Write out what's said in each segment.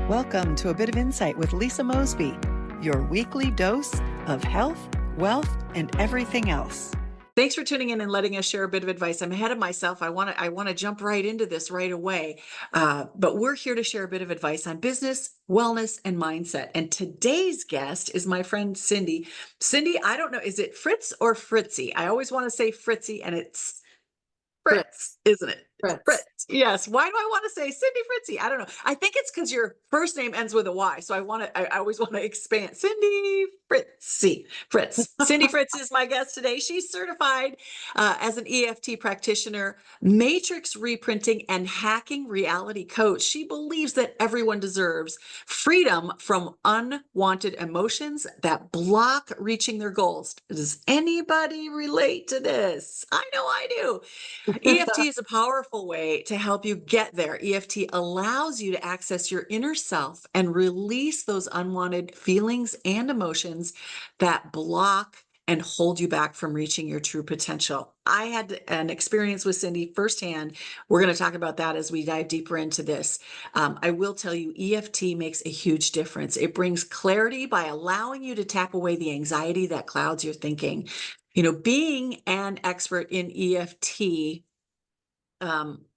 Welcome to A Bit of Insight with Lisa Mosbey, your weekly dose of health, wealth, and everything else. Thanks for tuning in and letting us share a bit of advice. I'm ahead of myself. I want to jump right into this right away. But we're here to share a bit of advice on business, wellness, and mindset. And today's guest is my friend Cindy. Cindy, I don't know, is it Fritz or Fritzy? I always want to say Fritzy, and it's Fritz, isn't it? Fritz. Fritz. Yes. Why do I want to say Cindy Fritzy? I don't know. I think it's because your first name ends with a Y. So I always want to expand. Cindy Fritzy. Fritz. Cindy Fritz is my guest today. She's certified as an EFT practitioner, matrix reprinting, and hacking reality coach. She believes that everyone deserves freedom from unwanted emotions that block reaching their goals. Does anybody relate to this? I know I do. EFT is a powerful way to help you get there. EFT allows you to access your inner self and release those unwanted feelings and emotions that block and hold you back from reaching your true potential. I had an experience with Cindy firsthand. We're going to talk about that as we dive deeper into this. I will tell you, EFT makes a huge difference. It brings clarity by allowing you to tap away the anxiety that clouds your thinking. You know, being an expert in EFT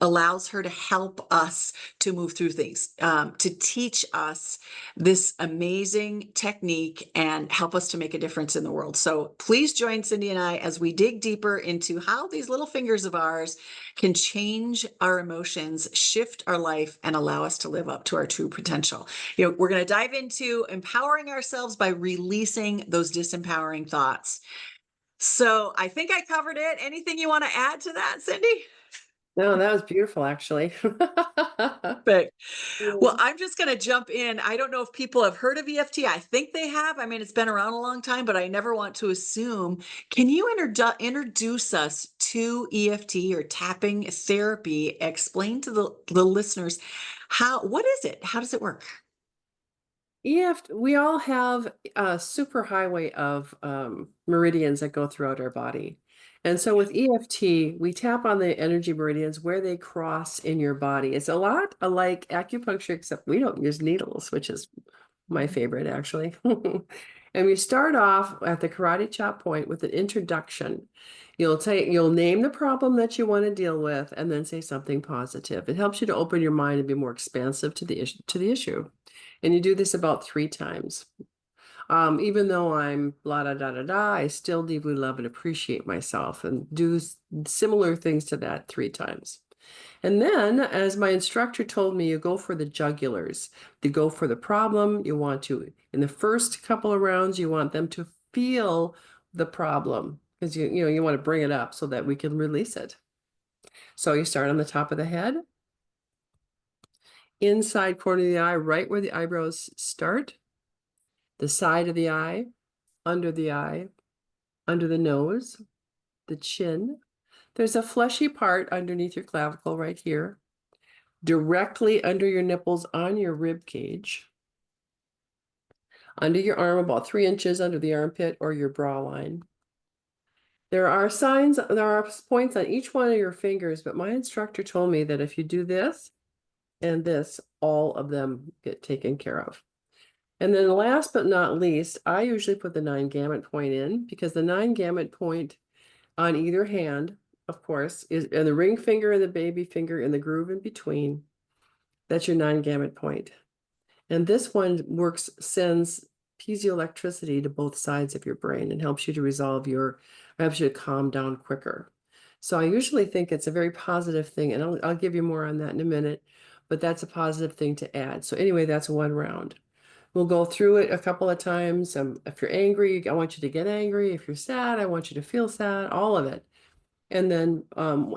allows her to help us to move through things, to teach us this amazing technique and help us to make a difference in the world. So please join Cindy and I as we dig deeper into how these little fingers of ours can change our emotions, shift our life, and allow us to live up to our true potential. You know, we're going to dive into empowering ourselves by releasing those disempowering thoughts. So I think I covered it. Anything you want to add to that, Cindy? No, that was beautiful, actually. But well, I'm just going to jump in. I don't know if people have heard of EFT. I think they have. I mean, it's been around a long time, but I never want to assume. Can you introduce us to EFT or tapping therapy? Explain to the listeners what is it? How does it work? EFT, we all have a super highway of meridians that go throughout our body. And so with EFT, we tap on the energy meridians where they cross in your body. It's a lot like acupuncture, except we don't use needles, which is my favorite, actually. And we start off at the karate chop point with an introduction. You'll name the problem that you want to deal with and then say something positive. It helps you to open your mind and be more expansive to the issue. And you do this about 3 times. Even though I'm blah, da, da, da, da, I still deeply love and appreciate myself and do similar things to that 3 times. And then, as my instructor told me, you go for the jugulars. You go for the problem. You want to, in the first couple of rounds, you want them to feel the problem because you want to bring it up so that we can release it. So you start on the top of the head, inside corner of the eye, right where the eyebrows start, the side of the eye, under the nose, the chin. There's a fleshy part underneath your clavicle right here, directly under your nipples on your rib cage, under your arm, about 3 inches under the armpit or your bra line. There are points on each one of your fingers, but my instructor told me that if you do this and this, all of them get taken care of. And then last but not least, I usually put the 9 gamut point in because the 9 gamut point on either hand, of course, is and the ring finger and the baby finger in the groove in between. That's your 9 gamut point. And this one sends piezoelectricity to both sides of your brain and helps you to helps you to calm down quicker. So I usually think it's a very positive thing, and I'll give you more on that in a minute, but that's a positive thing to add. So anyway, that's 1 round. We'll go through it a couple of times. If you're angry, I want you to get angry. If you're sad, I want you to feel sad, all of it. And then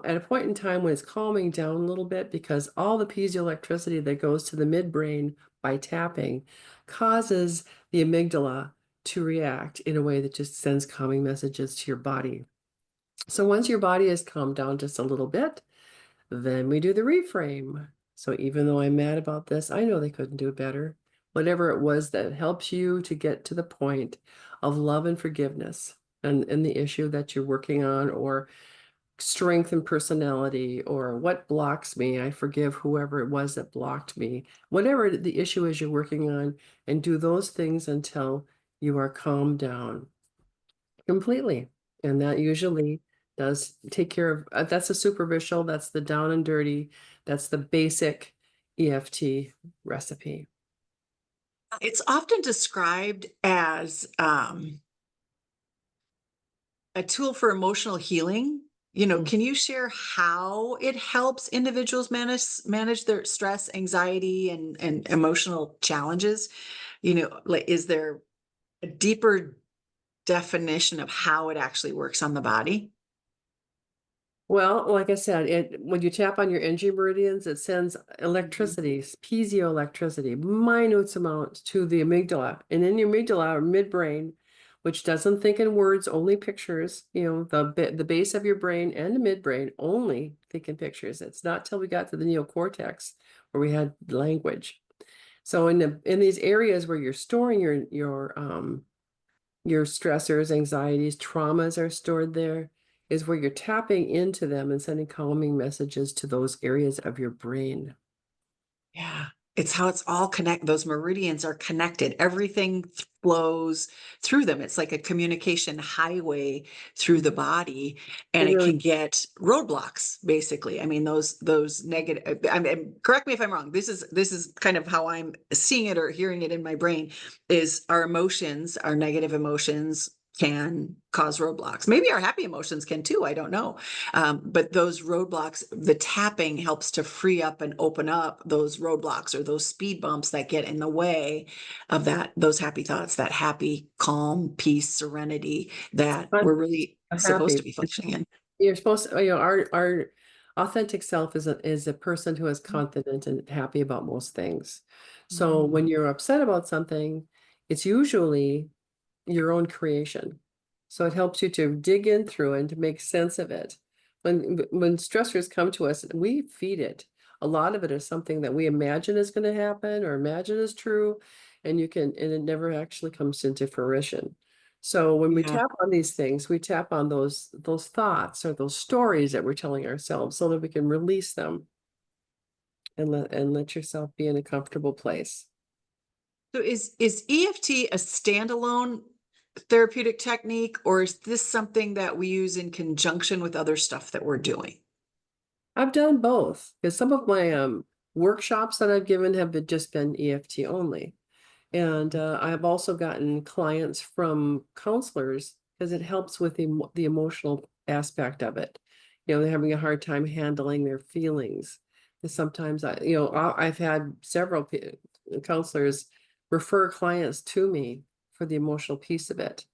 at a point in time when it's calming down a little bit, because all the piezoelectricity that goes to the midbrain by tapping causes the amygdala to react in a way that just sends calming messages to your body. So once your body is calmed down just a little bit, then we do the reframe. So even though I'm mad about this, I know they couldn't do it better. Whatever it was that helps you to get to the point of love and forgiveness and the issue that you're working on or strength and personality, or what blocks me. I forgive whoever it was that blocked me. Whatever the issue is you're working on, and do those things until you are calmed down completely. And that usually does take care of, that's a superficial, that's the down and dirty, that's the basic EFT recipe. It's often described as a tool for emotional healing. Can you share how it helps individuals manage their stress, anxiety, and emotional challenges? Like, is there a deeper definition of how it actually works on the body? Well, like I said, when you tap on your energy meridians, it sends Mhm. electricity, piezoelectricity, minute amounts to the amygdala. And in your amygdala or midbrain, which doesn't think in words, only pictures, the base of your brain and the midbrain only think in pictures. It's not till we got to the neocortex where we had language. So in these areas where you're storing your stressors, anxieties, traumas are stored there, is where you're tapping into them and sending calming messages to those areas of your brain. Yeah. It's how it's all connected. Those meridians are connected. Everything flows through them. It's like a communication highway through the body, It and it really, can get roadblocks, basically. I mean, those negative, I mean, correct me if I'm wrong. This is kind of how I'm seeing it or hearing it in my brain, is our emotions, our negative emotions can cause roadblocks. Maybe our happy emotions can too. I don't know. But those roadblocks, the tapping helps to free up and open up those roadblocks or those speed bumps that get in the way of those happy thoughts, that happy, calm, peace, serenity that I'm we're really supposed to happy. be functioning in. You're supposed to, our authentic self is a person who is confident and happy about most things. So Mhm. when you're upset about something, it's usually your own creation. So it helps you to dig in through and to make sense of it. When stressors come to us, we feed it. A lot of it is something that we imagine is going to happen or imagine is true, and it never actually comes into fruition. So when we Yeah. tap on these things, we tap on those thoughts or those stories that we're telling ourselves so that we can release them and let yourself be in a comfortable place. So is EFT a standalone therapeutic technique, or is this something that we use in conjunction with other stuff that we're doing? I've done both because some of my workshops that I've given have just been EFT only. And I've also gotten clients from counselors because it helps with the emotional aspect of it. They're having a hard time handling their feelings. And sometimes I've had several counselors refer clients to me for the emotional piece of it.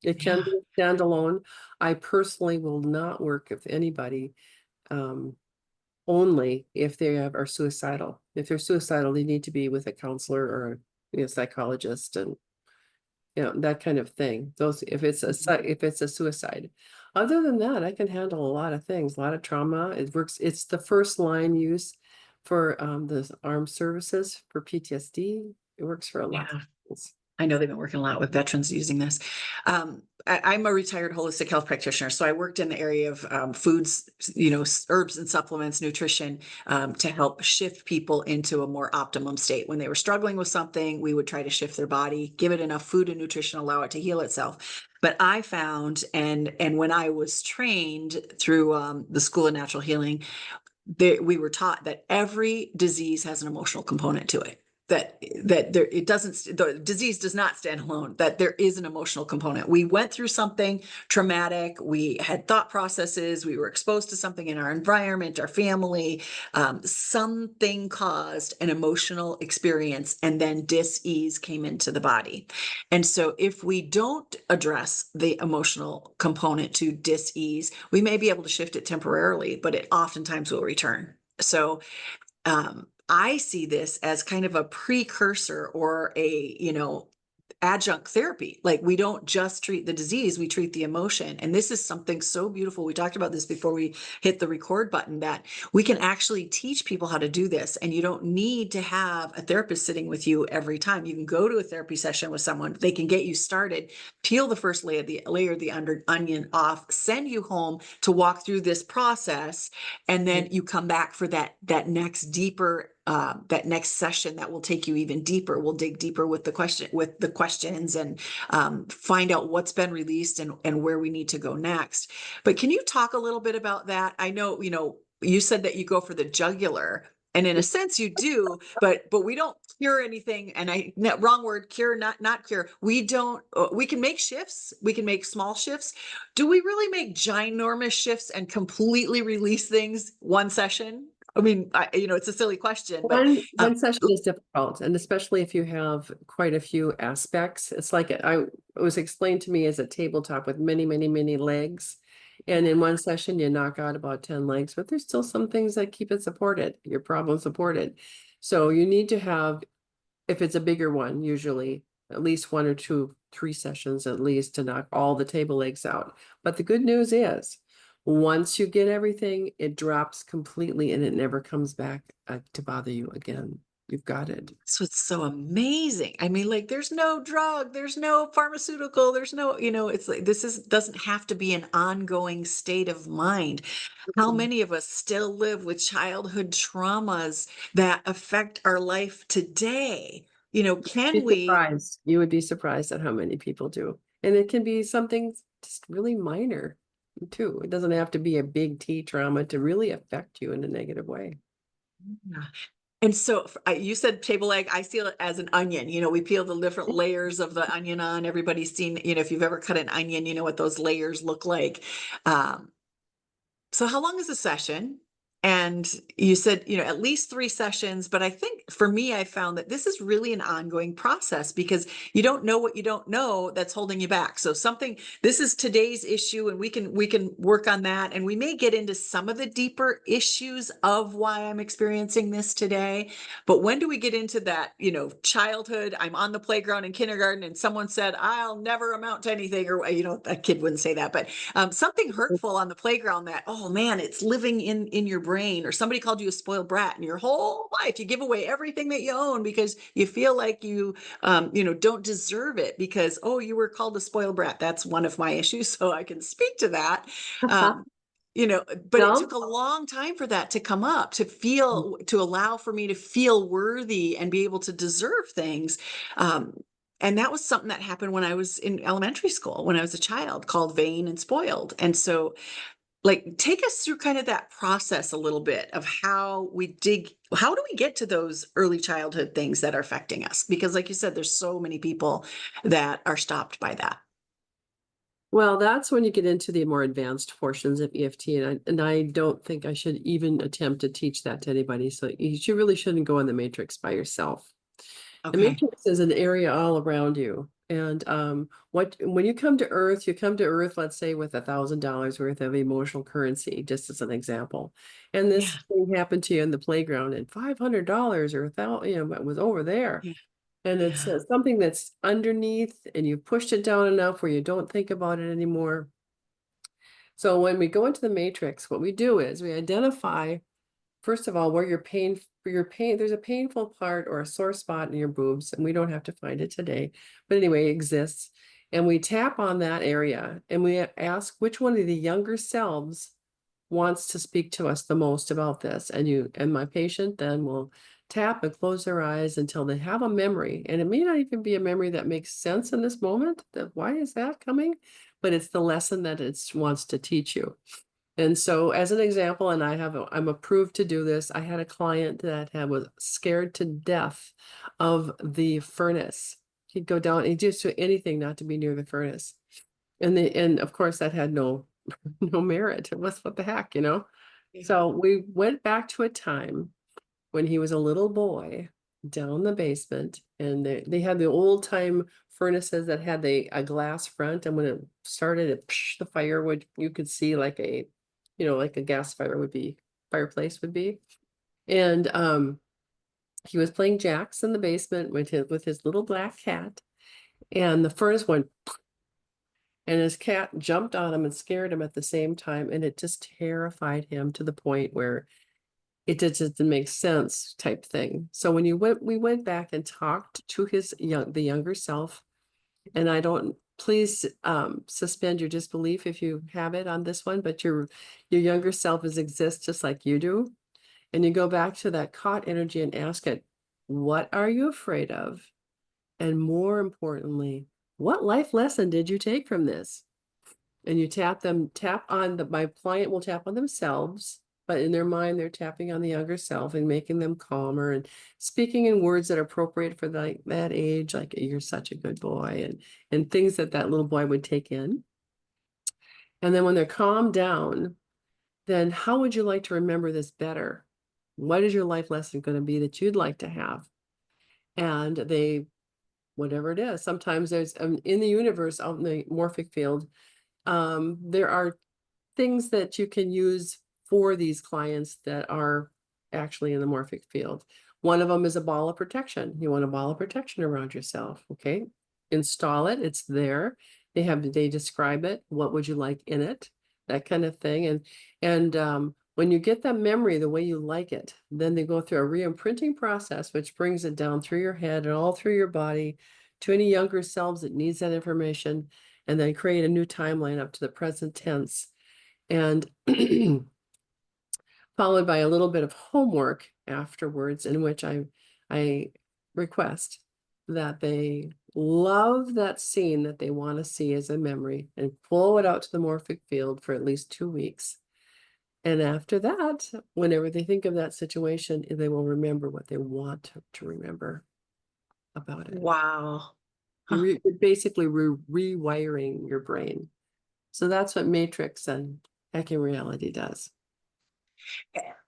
It can Yeah. be standalone. I personally will not work with anybody um, only if are suicidal. If they're suicidal, they need to be with a counselor or a psychologist and that kind of thing. Those if it's a suicide. Other than that, I can handle a lot of things, a lot of trauma. It works. It's the first line use for the armed services for PTSD. It works for a lot of Yeah. things. I know they've been working a lot with veterans using this. I'm a retired holistic health practitioner, so I worked in the area of foods, herbs and supplements, nutrition, to help shift people into a more optimum state. When they were struggling with something, we would try to shift their body, give it enough food and nutrition, allow it to heal itself. But I found, and when I was trained through the School of Natural Healing, we were taught that every disease has an emotional component to it, that there, it doesn't, the disease does not stand alone, that there is an emotional component. We went through something traumatic, we had thought processes, we were exposed to something in our environment, our family, something caused an emotional experience, and then dis-ease came into the body. And so if we don't address the emotional component to dis-ease, we may be able to shift it temporarily, but it oftentimes will return. So I see this as kind of a precursor or adjunct therapy. Like we don't just treat the disease, we treat the emotion. And this is something so beautiful. We talked about this before we hit the record button, that we can actually teach people how to do this. And you don't need to have a therapist sitting with you every time. You can go to a therapy session with someone. They can get you started, peel the first layer of the onion off, send you home to walk through this process. And then you come back for that next deeper that next session that will take you even deeper. We'll dig deeper with the questions and find out what's been released and where we need to go next. But can you talk a little bit about that? I know, you said that you go for the jugular, and in a sense you do, but we don't cure anything. And wrong word, cure, not cure. We don't, we can make shifts. We can make small shifts. Do we really make ginormous shifts and completely release things one session? I mean, it's a silly question, but One session is difficult, and especially if you have quite a few aspects. It's like it was explained to me as a tabletop with many, many, many legs. And in one session, you knock out about 10 legs, but there's still some things that keep it supported, your problem supported. So you need to have, if it's a bigger one, usually at least 1 or 2, 3 sessions at least to knock all the table legs out. But the good news is, once you get everything, it drops completely and it never comes back to bother you again. You've got it. that's what's so amazing. I mean, like, there's no drug, there's no pharmaceutical, there's no, it's like, doesn't have to be an ongoing state of mind. How many of us still live with childhood traumas that affect our life today? Can we? You would be surprised at how many people do. And it can be something just really minor too. It doesn't have to be a big T trauma to really affect you in a negative way. Yeah. And so you said table leg, I see it as an onion. We peel the different layers of the onion on. Everybody's seen, if you've ever cut an onion, you know what those layers look like. So how long is a session? And you said, at least 3 sessions, but I think for me, I found that this is really an ongoing process because you don't know what you don't know that's holding you back. So this is today's issue, and we can work on that. And we may get into some of the deeper issues of why I'm experiencing this today. But when do we get into that, childhood, I'm on the playground in kindergarten and someone said, I'll never amount to anything, or, a kid wouldn't say that, but something hurtful on the playground that, oh man, it's living in your brain, or somebody called you a spoiled brat, and your whole life you give away everything that you own because you feel like you don't deserve it because, oh, you were called a spoiled brat. That's one of my issues, so I can speak to that. But it took a long time for that to come up, to allow for me to feel worthy and be able to deserve things. And that was something that happened when I was in elementary school, when I was a child, called vain and spoiled. And so, like, take us through kind of that process a little bit of how do we get to those early childhood things that are affecting us? Because like you said, there's so many people that are stopped by that. Well, that's when you get into the more advanced portions of EFT, and I don't think I should even attempt to teach that to anybody. So you really shouldn't go in the matrix by yourself. The Okay. matrix is an area all around you. And when you come to Earth, let's say with $1,000 worth of emotional currency, just as an example. And this thing happened to you in the playground, and $500 or $1,000, it was over there. Yeah. And it's something that's underneath, and you pushed it down enough where you don't think about it anymore. So when we go into the matrix, what we do is we identify, first of all, where there's a painful part or a sore spot in your boobs, and we don't have to find it today, but anyway, it exists. And we tap on that area and we ask which one of the younger selves wants to speak to us the most about this. And my patient then will tap and close their eyes until they have a memory. And it may not even be a memory that makes sense in this moment, that why is that coming? But it's the lesson that it wants to teach you. And so as an example, and I'm approved to do this, I had a client that was scared to death of the furnace. He'd go down, he'd just do anything not to be near the furnace. And of course that had no merit. It was, what the heck, So we went back to a time when he was a little boy down the basement, and they had the old time furnaces that had a glass front, and when it started, the fire you could see like a gas fireplace would be. And he was playing jacks in the basement with his little black cat. And the furnace went, and his cat jumped on him and scared him at the same time. And it just terrified him to the point where it just didn't make sense type thing. So when we went back and talked to the younger self, and I don't, please suspend your disbelief if you have it on this one, but your younger self exists just like you do. And you go back to that caught energy and ask it, what are you afraid of? And more importantly, what life lesson did you take from this? And you tap on my client will tap on themselves, but in their mind, they're tapping on the younger self and making them calmer and speaking in words that are appropriate for that age, like you're such a good boy, and things that little boy would take in. And then when they're calmed down, then how would you like to remember this better? What is your life lesson going to be that you'd like to have? And whatever it is, sometimes there's in the universe, out in the morphic field, there are things that you can use for these clients that are actually in the morphic field. One of them is a ball of protection. You want a ball of protection around yourself, okay? Install it, it's there. They describe it. What would you like in it? That kind of thing. And when you get that memory the way you like it, then they go through a reimprinting process, which brings it down through your head and all through your body to any younger selves that needs that information, and then create a new timeline up to the present tense. And followed by a little bit of homework afterwards, in which I request that they love that scene that they want to see as a memory and flow it out to the morphic field for at least 2 weeks. And after that, whenever they think of that situation, they will remember what they want to remember about it. Wow. Huh. You're basically rewiring your brain. So that's what Matrix and Hacking Reality does.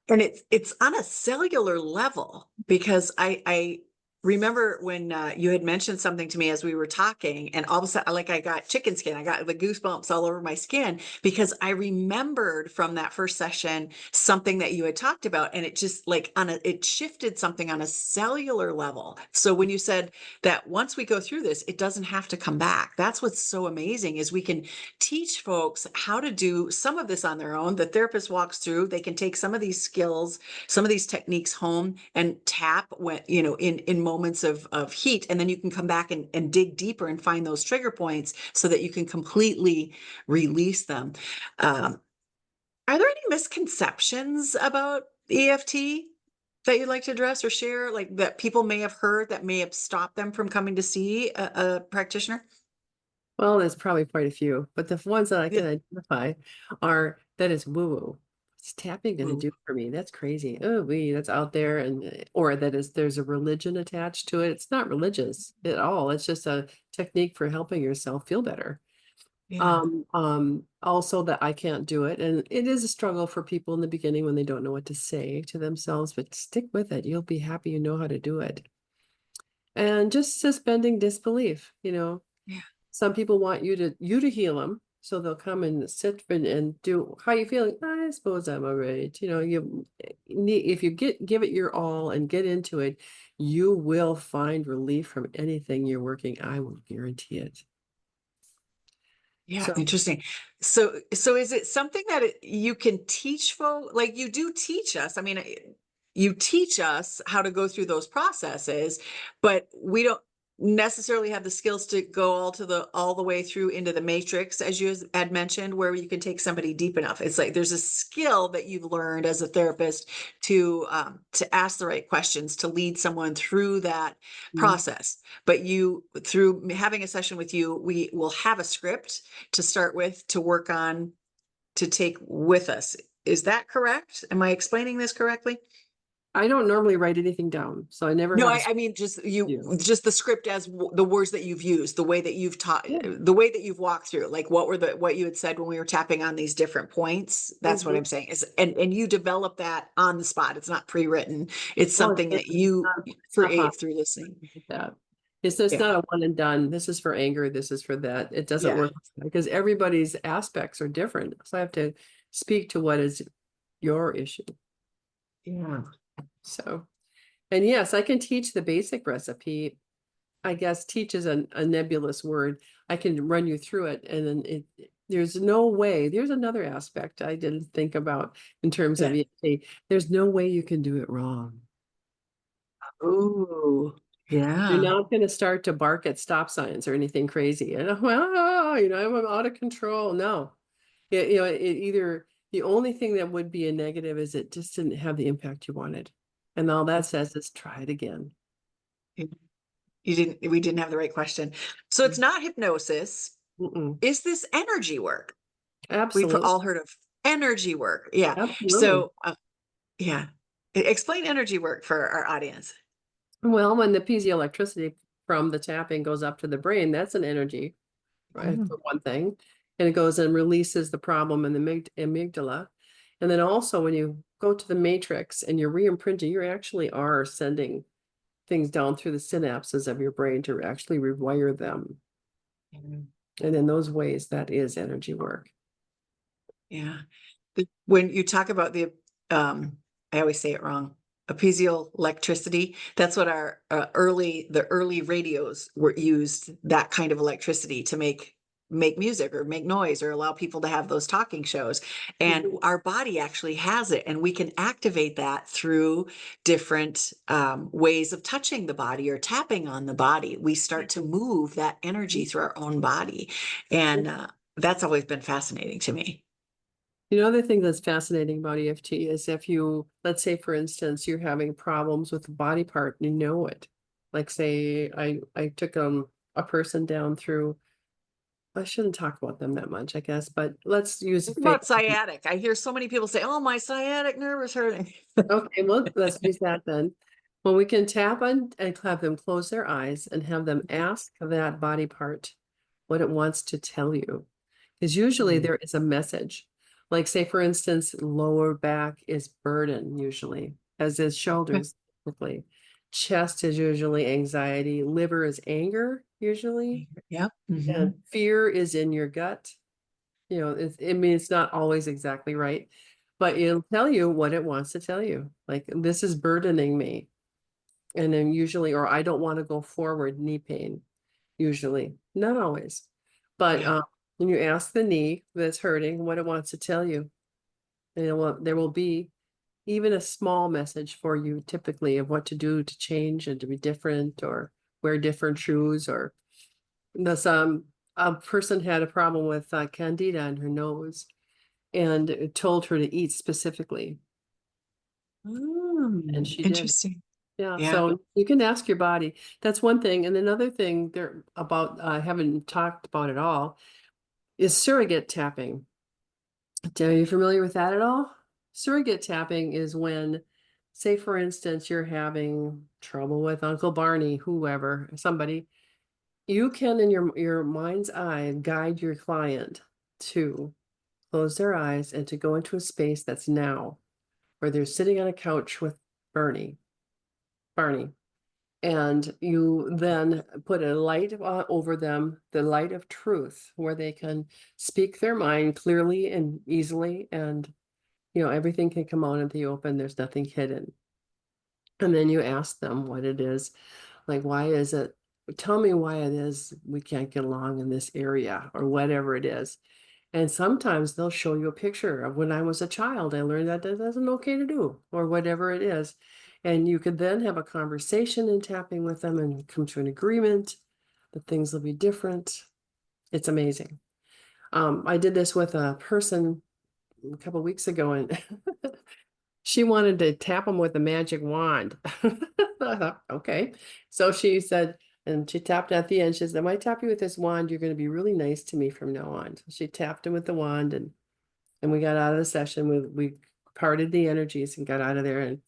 And it's on a cellular level, because I remember when you had mentioned something to me as we were talking, and all of a sudden, like, I got chicken skin. I got the goosebumps all over my skin, because I remembered from that first session something that you had talked about, and it just like it shifted something on a cellular level. So when you said that once we go through this, it doesn't have to come back. That's what's so amazing, is we can teach folks how to do some of this on their own. The therapist walks through, they can take some of these skills, some of these techniques home and tap when, in moments of heat. And then you can come back and dig deeper and find those trigger points so that you can completely release them. Are there any misconceptions about EFT that you'd like to address or share, like that people may have heard that may have stopped them from coming to see a practitioner? Well, there's probably quite a few, but the ones that I Yeah. can identify are that is woo-woo. What's tapping going to Ooh. do for me? That's crazy. Oh, that's out there, and or there's a religion attached to it. It's not religious at all. It's just a technique for helping yourself feel better. Yeah. Also that I can't do it, and it is a struggle for people in the beginning when they don't know what to say to themselves. But stick with it. You'll be happy you know how to do it. And just suspending disbelief. Yeah. Some people want you to heal them, so they'll come and sit and do. How you feeling? I suppose I'm all right. If you give it your all and get into it, you will find relief from anything you're working. I will guarantee it. Yeah, So interesting. So is it something that you can teach folks? Like, you do teach us. I mean, you teach us how to go through those processes, but we don't necessarily have the skills to go all the way through into the matrix, as you had mentioned, where you can take somebody deep enough. It's like there's a skill that you've learned as a therapist to ask the right questions, to lead someone through that process. But through having a session with you, we will have a script to start with, to work on, to take with us. Is that correct? Am I explaining this correctly? I don't normally write anything down, so I never No, have a I mean, you. just the script as the words that you've used, the way that you've taught, Yeah. the way that you've walked through, like what you had said when we were tapping on these different points. That's what Mhm. I'm saying is, and you develop that on the spot. It's not pre-written. It's Oh, something that it's you not possible create through listening. like that. It's Yeah. not a one and done. This is for anger. This is for that. It doesn't Yeah. work because everybody's aspects are different. So I have to speak to what is your issue. Yeah. So, and yes, I can teach the basic recipe I guess teach is a nebulous word. I can run you through it, and then there's no way. There's another aspect I didn't think about in terms of Yeah. EFT. There's no way you can do it wrong. Ooh, You're yeah. not going to start to bark at stop signs or anything crazy. And well, I'm out of control. No, it either the only thing that would be a negative is it just didn't have the impact you wanted, and all that says is try it again. We didn't have the right question. So it's not hypnosis. Mm-mm. Is this energy work? We've Absolutely, all heard of energy work. Yeah. absolutely. So, yeah. Explain energy work for our audience. Well, when the piezoelectricity from the tapping goes up to the brain, that's an energy, right? Mm. For one thing, and it goes and releases the problem in the amygdala. And then also when you go to the matrix and you're re-imprinting, you actually are sending things down through the synapses of your brain to actually rewire them. Mm. And in those ways, that is energy work. Yeah. When you talk about I always say it wrong, apesial electricity, that's what our the early radios were used, that kind of electricity to make music or make noise or allow people to have those talking shows. And Mhm. our body actually has it, and we can activate that through different ways of touching the body or tapping on the body. We start to move that energy through our own body. And that's always been fascinating to me. The other thing that's fascinating about EFT is if you, let's say, for instance, you're having problems with a body part and you know it. Like say I took a person down through, I shouldn't talk about them that much, I guess, but let's use What face. about sciatic? I hear so many people say, "Oh, my sciatic nerve is hurting." Okay, well, let's use that then. Well, we can tap on and have them close their eyes and have them ask that body part what it wants to tell you. Because usually Mm. there is a message. Like say, for instance, lower back is burden usually, as is shoulders typically. Chest is usually anxiety. Liver is anger usually. Yep. And Mhm. fear is in your gut. I mean, it's not always exactly right, but it'll tell you what it wants to tell you. Like, this is burdening me. And then usually, or I don't want to go forward, knee pain, usually, not always. But Yeah. when you ask the knee that's hurting what it wants to tell you, and there will be even a small message for you typically of what to do to change and to be different or wear different shoes or this a person had a problem with candida in her nose and it told her to eat specifically, and she did. Interesting. Yeah, Yeah. so you can ask your body. That's one thing. And another thing there about I haven't talked about at all is surrogate tapping. Are you familiar with that at all? Surrogate tapping is when, say, for instance, you're having trouble with Uncle Barney, whoever, somebody, you can in your mind's eye guide your client to close their eyes and to go into a space that's now, where they're sitting on a couch with Barney, and you then put a light over them, the light of truth, where they can speak their mind clearly and easily, and everything can come out in the open. There's nothing hidden. And then you ask them what it is, like, why is it? Tell me why it is we can't get along in this area, or whatever it is. And sometimes they'll show you a picture of when I was a child, I learned that that isn't okay to do, or whatever it is. And you could then have a conversation and tapping with them and come to an agreement that things will be different. It's amazing. I did this with a person a couple of weeks ago, and she wanted to tap them with a magic wand. I thought, okay. So she said, and she tapped at the end. She said, when I tap you with this wand, you're going to be really nice to me from now on. So she tapped him with the wand, and we got out of the session. We parted the energies and got out of there. And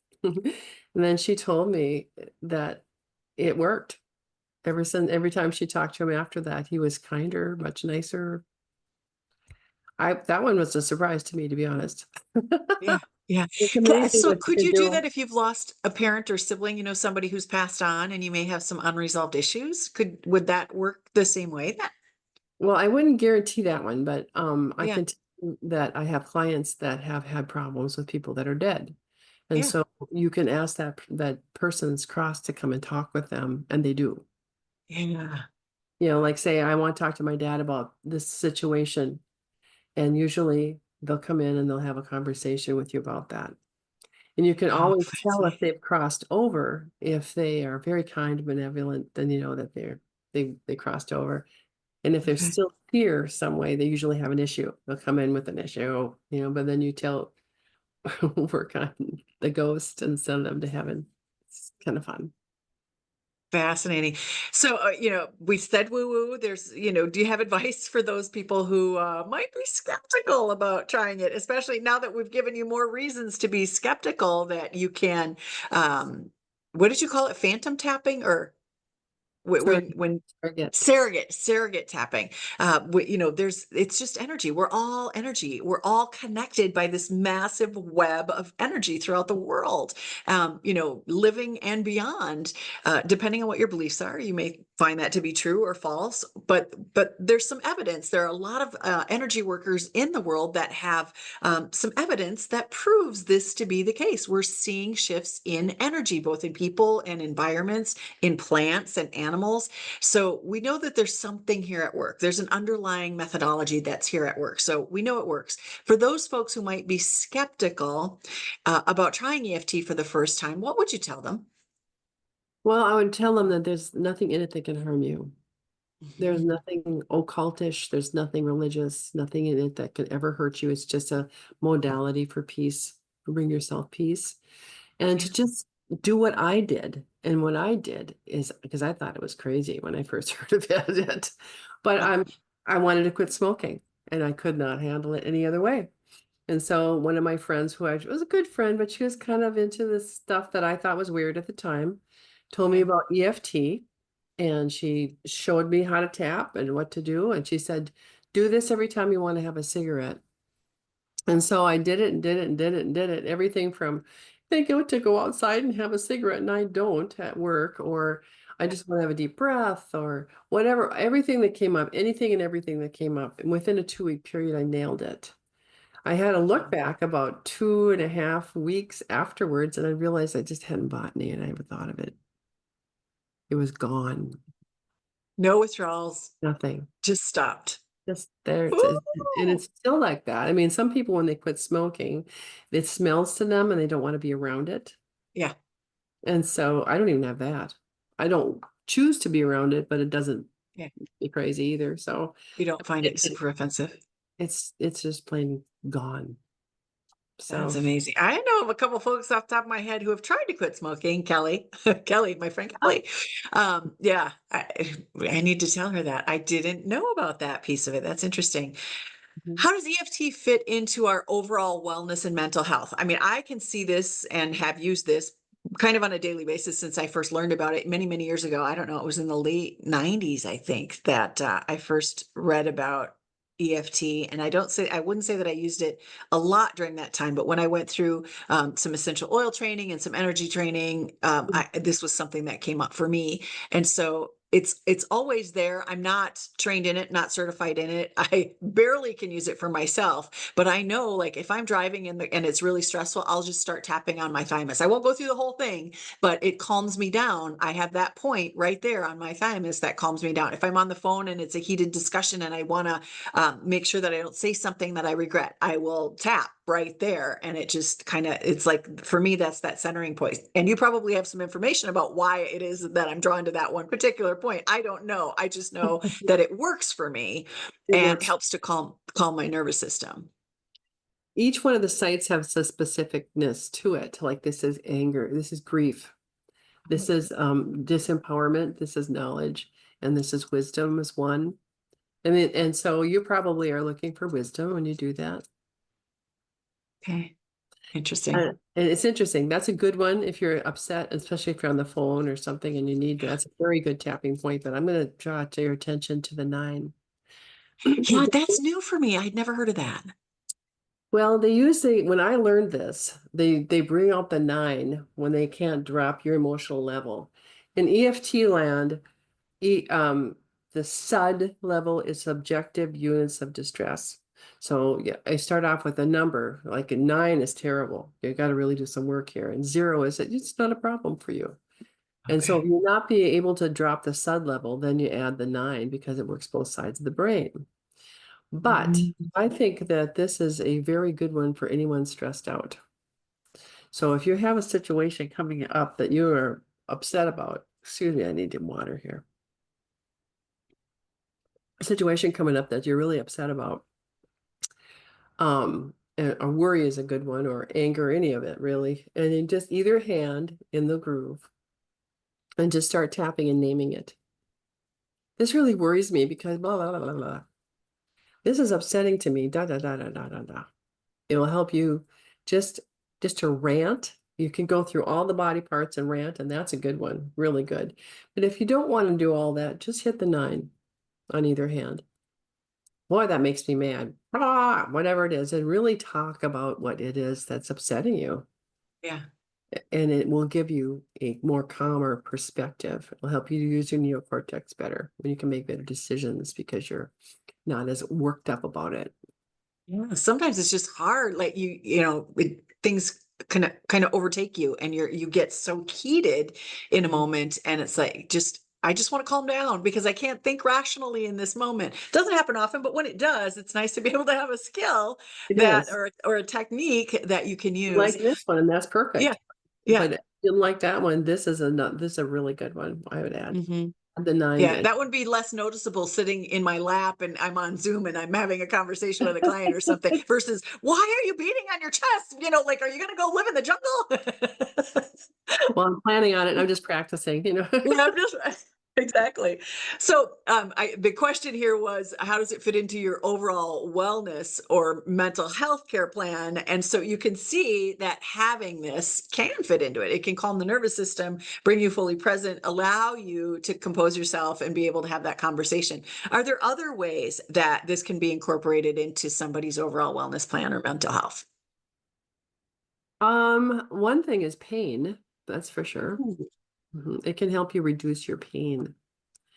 and then she told me that it worked. Every time she talked to him after that, he was kinder, much nicer. That one was a surprise to me, to be honest. Yeah. Yeah. It's amazing So what you could can you do do. that if you've lost a parent or sibling, somebody who's passed on and you may have some unresolved issues? Would that work the same way then? Well, I wouldn't guarantee that one, but I Yeah. can tell you that I have clients that have had problems with people that are dead. And Yeah. so you can ask that person's cross to come and talk with them, and they do. Yeah. Like say, I want to talk to my dad about this situation. And usually they'll come in and they'll have a conversation with you about that. And you can Oh, always tell if fascinating. they've crossed over. If they are very kind, benevolent, then you know that they crossed over. And if there's Okay. still fear some way, they usually have an issue. They'll come in with an issue, but then you work on the ghost and send them to heaven. It's kind of fun. Fascinating. So, we said woo woo. There's, do you have advice for those people who might be skeptical about trying it, especially now that we've given you more reasons to be skeptical that you can, what did you call it? Phantom tapping or Surrogate, when surrogate. surrogate tapping, it's just energy. We're all energy. We're all connected by this massive web of energy throughout the world, living and beyond. Depending on what your beliefs are, you may find that to be true or false, but there's some evidence. There are a lot of energy workers in the world that have some evidence that proves this to be the case. We're seeing shifts in energy, both in people and environments, in plants and animals. So we know that there's something here at work. There's an underlying methodology that's here at work. So we know it works. For those folks who might be skeptical about trying EFT for the first time, what would you tell them? Well, I would tell them that there's nothing in it that can harm you. There's Mhm. nothing occultish, there's nothing religious, nothing in it that could ever hurt you. It's just a modality for peace, to bring yourself peace. And Yeah. to just do what I did. And what I did is because I thought it was crazy when I first heard about it. But I wanted to quit smoking and I could not handle it any other way. And so one of my friends who I was a good friend, but she was kind of into this stuff that I thought was weird at the time, told me Okay. about EFT and she showed me how to tap and what to do. And she said, do this every time you want to have a cigarette. And so I did it and did it and did it and did it. Everything from thinking to go outside and have a cigarette and I don't at work, or I just want to have a deep breath or whatever, everything that came up, anything and everything that came up. And within a 2-week period, I nailed it. I had a look back about 2.5 weeks afterwards, and I realized I just hadn't bought any and I ever thought of it. It was gone. No withdrawals, Nothing. just stopped. Just there. And Ooh. it's still like that. I mean, some people, when they quit smoking, it smells to them and they don't want to be around it. Yeah, And so I don't even have that. I don't choose to be around it, but it doesn't yeah. be crazy either. So You don't find it it, super offensive. it's just plain gone. That's So amazing. I know of a couple folks off the top of my head who have tried to quit smoking. Kelly, Kelly, my friend Kelly. Yeah, I need to tell her that. I didn't know about that piece of it. That's interesting. mhm. How does EFT fit into our overall wellness and mental health? I mean, I can see this and have used this kind of on a daily basis since I first learned about it many, many years ago. I don't know, it was in the late 90s, I think, that I first read about EFT. And I wouldn't say that I used it a lot during that time, but when I went through some essential oil training and some energy training, this was something that came up for me. And so it's always there. I'm not trained in it, not certified in it. I barely can use it for myself, but I know like if I'm driving and it's really stressful, I'll just start tapping on my thymus. I won't go through the whole thing, but it calms me down. I have that point right there on my thymus that calms me down. If I'm on the phone and it's a heated discussion and I want to make sure that I don't say something that I regret, I will tap right there. And it just kind of, it's like, for me, that's that centering point. And you probably have some information about why it is that I'm drawn to that one particular point. I don't know. I just know that it works for me It and works. helps to calm my nervous system. Each one of the sites has a specificness to it. Like this is anger, this is grief, this is disempowerment, this is knowledge, and this is wisdom is one. And so you probably are looking for wisdom when you do that. Okay. Interesting. And it's interesting. That's a good one if you're upset, especially if you're on the phone or something and you need to. That's a very good tapping point. But I'm going to draw to your attention to the 9. Yeah, that's new for me. I'd never heard of that. Well, they usually, when I learned this, they bring out the 9 when they can't drop your emotional level. In EFT land, E, the SUD level is subjective units of distress. So yeah, I start off with a number, like a 9 is terrible. You got to really do some work here. And 0 is that it's not a problem for you. And so if Okay. you're not be able to drop the SUD level, then you add the 9 because it works both sides of the brain. But Mm. I think that this is a very good one for anyone stressed out. So if you have a situation coming up that you are upset about, excuse me, I need some water here. A situation coming up that you're really upset about, a worry is a good one, or anger, any of it really. And you just either hand in the groove and just start tapping and naming it. This really worries me because blah, blah, blah, blah, blah. This is upsetting to me, da, da, da, da, da, da, da. It will help you just to rant. You can go through all the body parts and rant, and that's a good one, really good. But if you don't want to do all that, just hit the 9 on either hand. Boy, that makes me mad. Ah, whatever it is, and really talk about what it is that's upsetting you. Yeah. And it will give you a more calmer perspective. It will help you to use your neocortex better when you can make better decisions because you're not as worked up about it. Yeah. Sometimes it's just hard. Like things kind of overtake you and you get so heated in a moment and it's like I just want to calm down because I can't think rationally in this moment. Doesn't happen often, but when it does, it's nice to be able to have a skill It that is. or a technique that you can You use. like this one, and that's Yeah. perfect. Yeah. But if you didn't like that one, this is a really good one, I would add. Hmm. The 9 Yeah, then. that would be less noticeable sitting in my lap and I'm on Zoom and I'm having a conversation with a client or something versus why are you beating on your chest? Like, are you going to go live in the jungle? Well, I'm planning on it, and I'm just practicing, you know? Yeah, I'm just exactly. So, the question here was, how does it fit into your overall wellness or mental health care plan? And so you can see that having this can fit into it. It can calm the nervous system, bring you fully present, allow you to compose yourself and be able to have that conversation. Are there other ways that this can be incorporated into somebody's overall wellness plan or mental health? One thing is pain, that's for sure. Ooh. It can help you reduce your pain.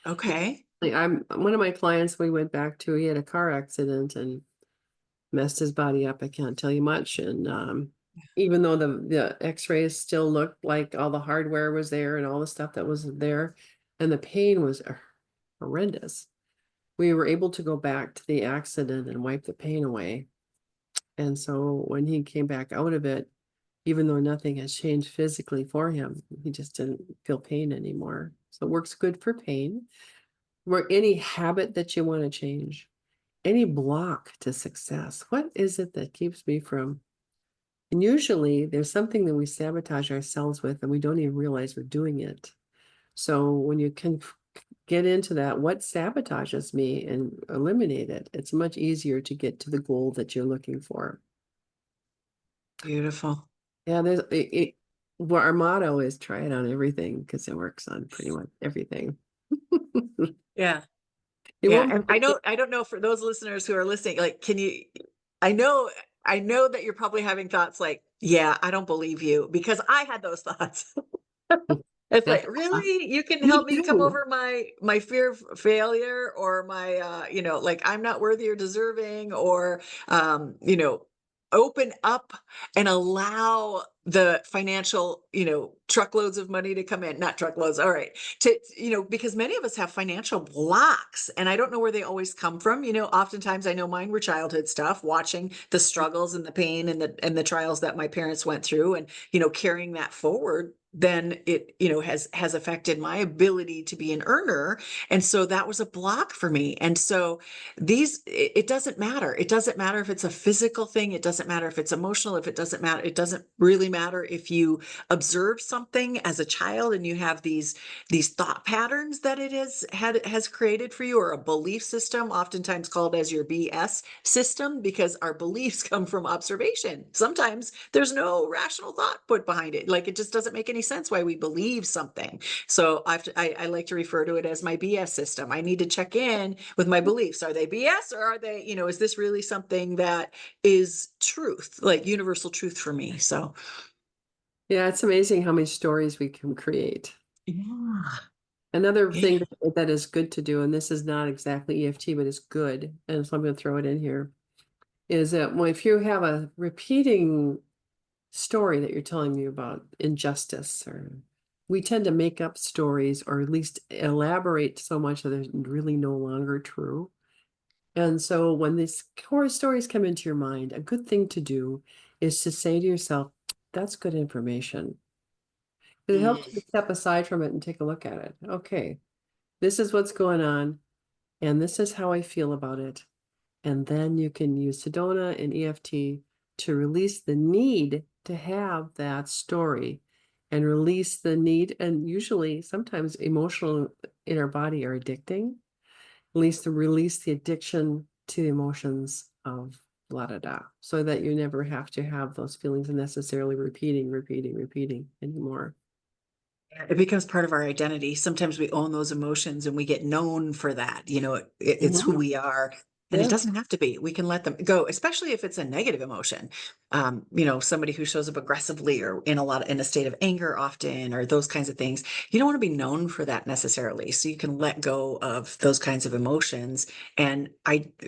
Okay. Like I'm one of my clients we went back to, he had a car accident and messed his body up. I can't tell you much. And even though the x-rays still looked like all the hardware was there and all the stuff that was there, and the pain was horrendous, we were able to go back to the accident and wipe the pain away. And so when he came back out of it, even though nothing has changed physically for him, he just didn't feel pain anymore. So it works good for pain. Where any habit that you want to change, any block to success, what is it that keeps me from? And usually there's something that we sabotage ourselves with and we don't even realize we're doing it. So when you can get into that, what sabotages me, and eliminate it, it's much easier to get to the goal that you're looking for. Beautiful. Yeah, well, our motto is try it on everything because it works on pretty much everything. Yeah. It Yeah, won't and be I don't know for those listeners who are listening, like, I know, I know that you're probably having thoughts like, yeah, I don't believe you because I had those thoughts. It's that's like, really? You can me help me come too. over my fear of failure or my like I'm not worthy or deserving or open up and allow the financial, truckloads of money to come in, not truckloads, all right, because many of us have financial blocks and I don't know where they always come from. Oftentimes I know mine were childhood stuff, watching the struggles and the pain and the trials that my parents went through and, carrying that forward then it has affected my ability to be an earner and so that was a block for me and so it doesn't matter, it doesn't matter if it's a physical thing, it doesn't matter if it's emotional, if it doesn't matter, it doesn't really matter if you observe something as a child and you have these thought patterns that it has created for you or a belief system oftentimes called as your BS system because our beliefs come from observation. Sometimes there's no rational thought put behind it, like it just doesn't make any sense why we believe something. So I like to refer to it as my BS system. I need to check in with my beliefs. Are they BS or are they, is this really something that is truth, like universal truth for me? So Yeah, it's amazing how many stories we can create. yeah, Another yeah. thing that is good to do, and this is not exactly EFT, but it's good, and so I'm going to throw it in here, is that if you have a repeating story that you're telling me about injustice or we tend to make up stories or at least elaborate so much that they're really no longer true. And so when these core stories come into your mind, a good thing to do is to say to yourself, that's good information. It helps you step aside from it and take a look at it. Okay, this is what's going on, and this is how I feel about it. And then you can use Sedona and EFT to release the need to have that story and release the need. And usually, sometimes emotional in our body are addicting. Release the addiction to the emotions of blah, da, da, so that you never have to have those feelings necessarily repeating anymore. It becomes part of our identity. Sometimes we own those emotions and we get known for that. It's who we are. And it Yeah. doesn't have to be. We can let them go, especially if it's a negative emotion. Somebody who shows up aggressively or in a state of anger often, or those kinds of things. You don't want to be known for that necessarily. So you can let go of those kinds of emotions and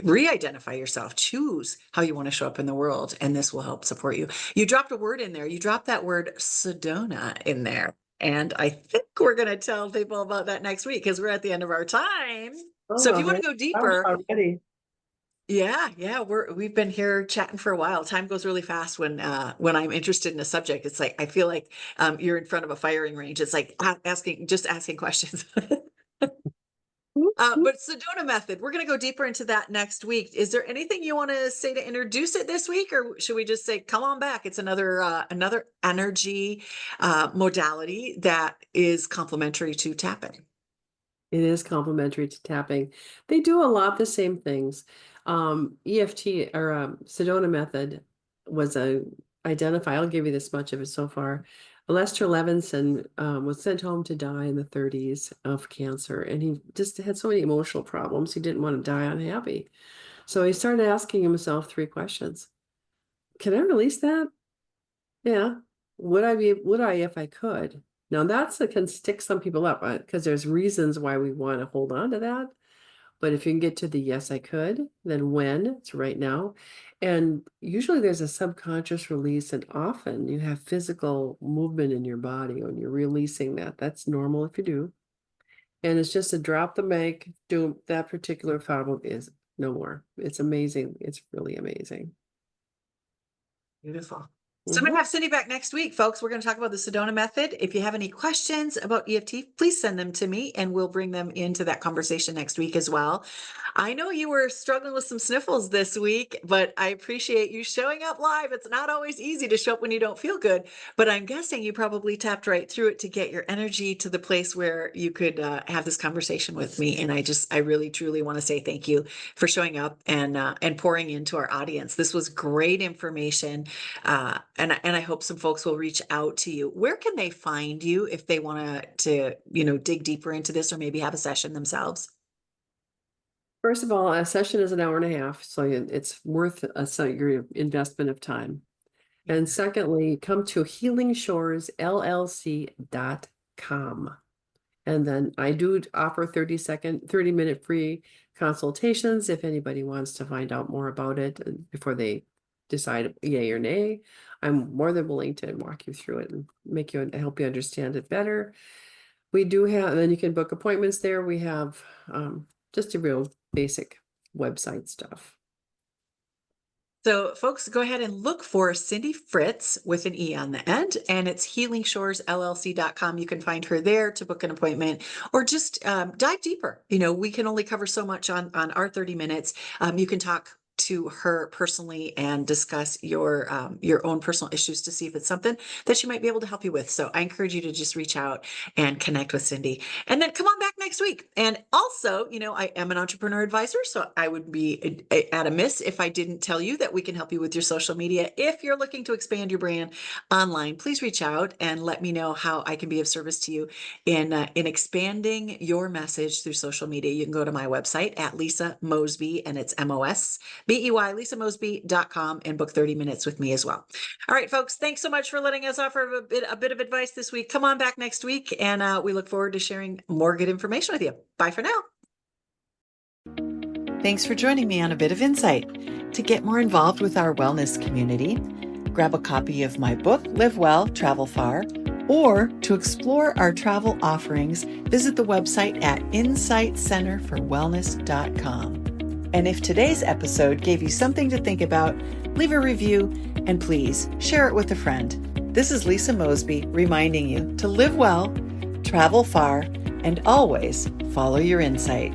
re-identify yourself. Choose how you want to show up in the world, and this will help support you. You dropped a word in there. You dropped that word Sedona in there. And I think we're going to tell people about that next week because we're at the end of our time. So if you want to go deeper, already. yeah, we've been here chatting for a while. Time goes really fast when I'm interested in a subject. It's like I feel like you're in front of a firing range. It's like asking questions. But Sedona method, we're going to go deeper into that next week. Is there anything you want to say to introduce it this week, or should we just say, come on back? It's another energy modality that is complementary to tapping. It is complementary to tapping. They do a lot the same things. EFT or Sedona method was I'll give you this much of it so far. Lester Levinson was sent home to die in the 30s of cancer, and he just had so many emotional problems. He didn't want to die unhappy. So he started asking himself 3 questions. Can I release that? Yeah. Would I if I could? Now that's that can stick some people up because there's reasons why we want to hold on to that. But if you can get to the yes, I could, then when it's right now. And usually there's a subconscious release, and often you have physical movement in your body when you're releasing that. That's normal if you do. And it's just a drop the mic, do that particular problem is no more. It's amazing. It's really amazing. Beautiful. So I'm going to have Cindy back next week, folks. We're going to talk about the Sedona method. If you have any questions about EFT, please send them to me and we'll bring them into that conversation next week as well. I know you were struggling with some sniffles this week, but I appreciate you showing up live. It's not always easy to show up when you don't feel good, but I'm guessing you probably tapped right through it to get your energy to the place where you could have this conversation with me. And I really, truly want to say thank you for showing up and pouring into our audience. This was great information. And I hope some folks will reach out to you. Where can they find you if they want to dig deeper into this or maybe have a session themselves? First of all, a session is an hour and a half, so it's worth your investment of time. And secondly, come to healingshores.llc.com. And then I do offer 30-minute free consultations if anybody wants to find out more about it before they decide yay or nay. I'm more than willing to walk you through it and help you understand it better. We do have, and then you can book appointments there. We have just a real basic website stuff. So folks, go ahead and look for Cindy Fritz with an E on the end, and it's healingshoresllc.com. You can find her there to book an appointment or just dive deeper. We can only cover so much on our 30 minutes. You can talk to her personally and discuss your own personal issues to see if it's something that she might be able to help you with. So I encourage you to just reach out and connect with Cindy, and then come on back next week. And also, I am an entrepreneur advisor, so I would be at a miss if I didn't tell you that we can help you with your social media. If you're looking to expand your brand online, please reach out and let me know how I can be of service to you in expanding your message through social media. You can go to my website at Lisa Mosbey, and it's MOSBEY, lisamosbey.com, and book 30 minutes with me as well. All right, folks, thanks so much for letting us offer a bit of advice this week. Come on back next week, and we look forward to sharing more good information with you. Bye for now. Thanks for joining me on A Bit of Insight. To get more involved with our wellness community, grab a copy of my book, Live Well, Travel Far, Or to explore our travel offerings, visit the website at insightcenterforwellness.com. And if today's episode gave you something to think about, leave a review and please share it with a friend. This is Lisa Mosbey reminding you to live well, travel far, and always follow your insight.